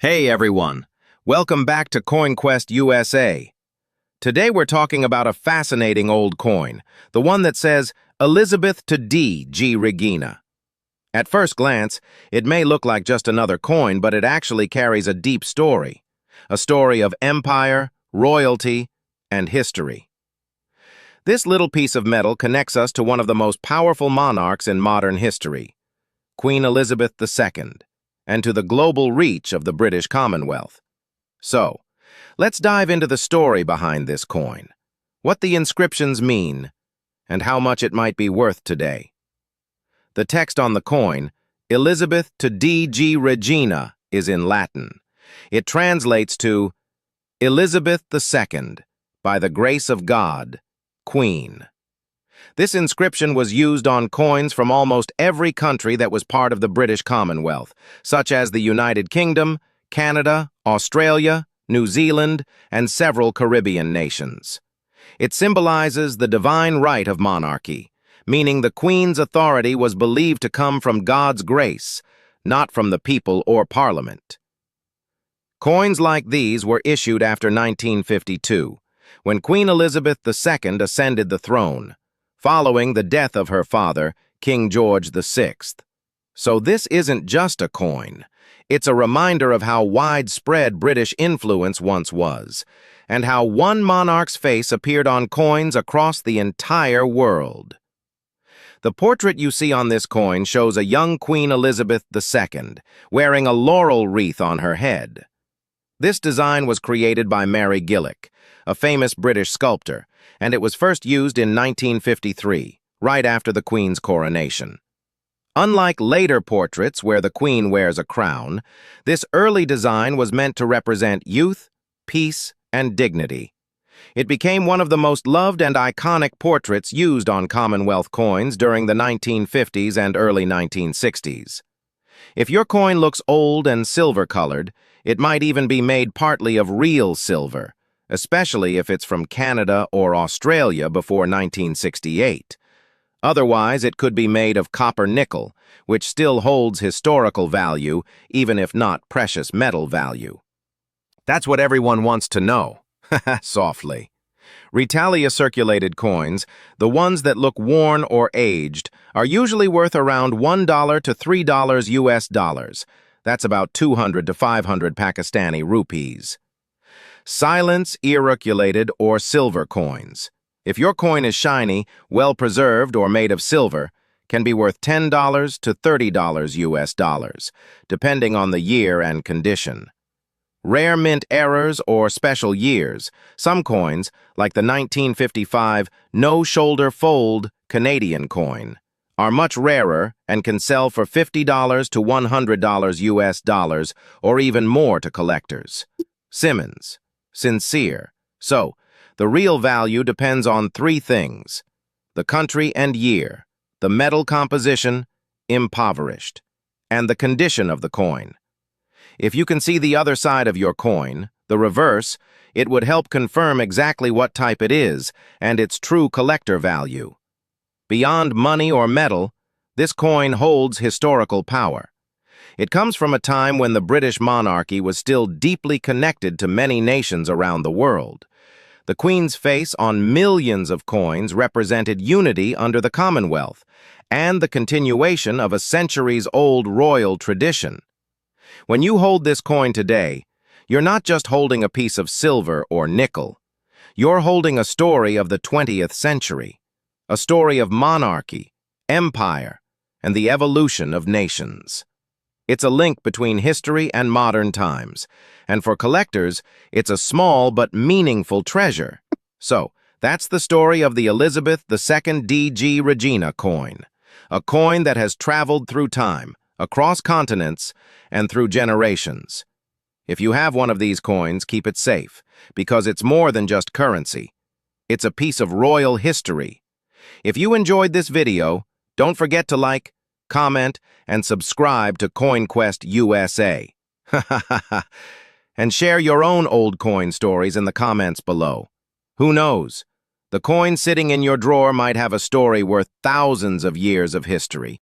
Hey everyone, welcome back to CoinQuest USA. Today we're talking about a fascinating old coin, the one that says Elizabeth II D G REGINA. At first glance, it may look like just another coin, but it actually carries a deep story. A story of empire, royalty, and history. This little piece of metal connects us to one of the most powerful monarchs in modern history, Queen Elizabeth II, and to the global reach of the British Commonwealth. So, let's dive into the story behind this coin, what the inscriptions mean, and how much it might be worth today. The text on the coin, Elizabeth II D G REGINA, is in Latin. It translates to Elizabeth II, by the grace of God, Queen. This inscription was used on coins from almost every country that was part of the British Commonwealth, such as the United Kingdom, Canada, Australia, New Zealand, and several Caribbean nations. It symbolizes the divine right of monarchy, meaning the Queen's authority was believed to come from God's grace, not from the people or Parliament. Coins like these were issued after 1952, when Queen Elizabeth II ascended the throne, following the death of her father, King George VI. So this isn't just a coin. It's a reminder of how widespread British influence once was, and how one monarch's face appeared on coins across the entire world. The portrait you see on this coin shows a young Queen Elizabeth II, wearing a laurel wreath on her head. This design was created by Mary Gillick, a famous British sculptor, and it was first used in 1953, right after the Queen's coronation. Unlike later portraits where the Queen wears a crown, this early design was meant to represent youth, peace, and dignity. It became one of the most loved and iconic portraits used on Commonwealth coins during the 1950s and early 1960s. If your coin looks old and silver-colored, it might even be made partly of real silver, especially if it's from Canada or Australia before 1968. Otherwise, it could be made of copper nickel, which still holds historical value, even if not precious metal value. That's what everyone wants to know. Softly. Retalia-circulated coins, the ones that look worn or aged, are usually worth around $1 to $3 US dollars. That's about 200 to 500 Pakistani rupees. Silence auriculated or silver coins. If your coin is shiny, well-preserved, or made of silver, can be worth $10 to $30 US dollars, depending on the year and condition. Rare mint errors or special years, some coins, like the 1955 no-shoulder fold Canadian coin, are much rarer and can sell for $50 to $100 US dollars or even more to collectors. Simmons. Sincere. So, the real value depends on three things: the country and year, the metal composition, impoverished, and the condition of the coin. If you can see the other side of your coin, the reverse, it would help confirm exactly what type it is and its true collector value. Beyond money or metal, this coin holds historical power. It comes from a time when the British monarchy was still deeply connected to many nations around the world. The Queen's face on millions of coins represented unity under the Commonwealth and the continuation of a centuries-old royal tradition. When you hold this coin today, you're not just holding a piece of silver or nickel. You're holding a story of the 20th century, a story of monarchy, empire, and the evolution of nations. It's a link between history and modern times, and for collectors, it's a small but meaningful treasure. So, that's the story of the Elizabeth II D G REGINA coin, a coin that has traveled through time, across continents, and through generations. If you have one of these coins, keep it safe, because it's more than just currency. It's a piece of royal history. If you enjoyed this video, don't forget to like, comment, and subscribe to CoinQuest USA. And share your own old coin stories in the comments below. Who knows? The coin sitting in your drawer might have a story worth thousands of years of history.